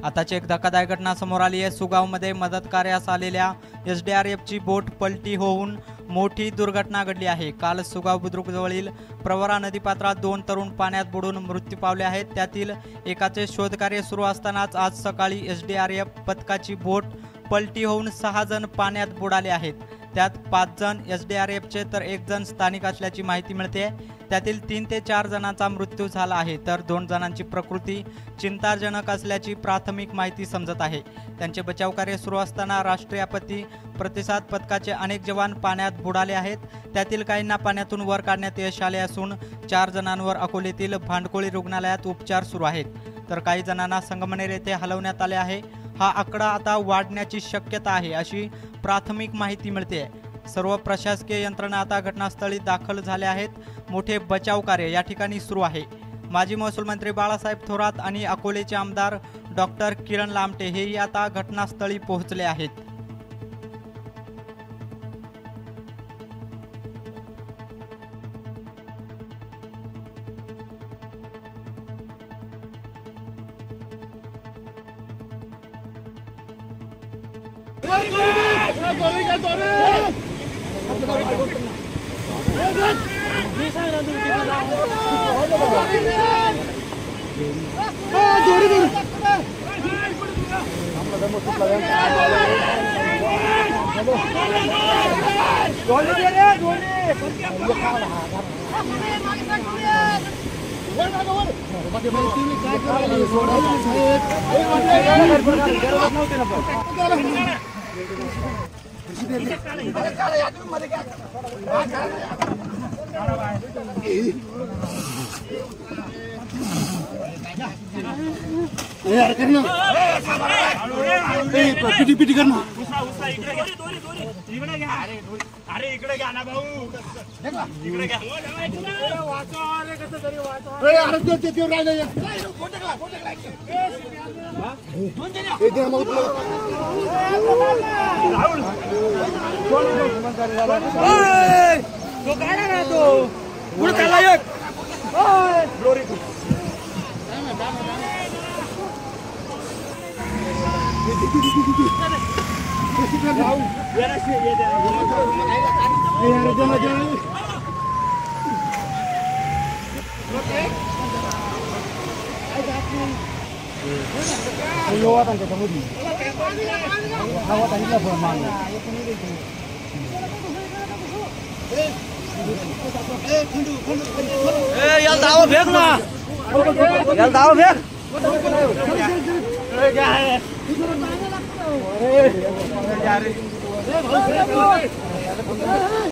आताची एक धक्कादायक घटना समोर आली आहे। सुगावमध्ये मदत कार्यास आलेल्या एसडीआरएफची बोट पलटी होऊन मोठी दुर्घटना घडली आहे। काल सुगाव बुद्रुक जवळील प्रवरा नदीपात्रात 2 तरुण पाण्यात बुडून मृत्यू पावले आहेत। त्यातील एकाचे शोधकार्य सुरू असतानाच आज सकाळी एसडीआरएफ पथकाची बोट पलटी होऊन 6 जण पाण्यात बुडाले आहेत। त्यात 5 जण एसडीआरएफचे तर 1 जण स्थानिक असल्याची माहिती मिळते। त्यातील 3 ते 4 जणांचा मृत्यू झाला आहे, तर 2 जणांची प्रकृती चिंताजनक असल्याची प्राथमिक माहिती समजत आहे। त्यांचे बचाव कार्य सुरू असताना राष्ट्रीय आपत्ती प्रतिसाद पथकाचे अनेक जवान पाण्यात बुडाले आहेत। त्यातील काहींना पाण्यातून वर काढण्यात यश आले असून 4 जणांवर अकोलेतील भांडकोळी रुग्णालयात उपचार सुरू आहेत, तर काही जणांना संगमनेर येथे हलवण्यात आले आहे। हा आकडा आता वाढण्याची शक्यता आहे अशी प्राथमिक माहिती मिळते। सर्व प्रशासकीय यंत्रणा आता घटनास्थळी दाखल झाल्या आहेत। मोठे बचाव कार्य या ठिकाणी सुरू आहे। माजी महसूल मंत्री बाळासाहेब थोरात आणि अकोलेचे आमदार डॉक्टर किरण लामटे हेही आता घटनास्थळी पोहोचले आहेत। यार करना पिटी करना अरे इकडे घ्या ना भाऊ इकडे घ्या तो काढा ना तो पुढे चालला एक लोरी याला दावा फेक ना याला दावा फेक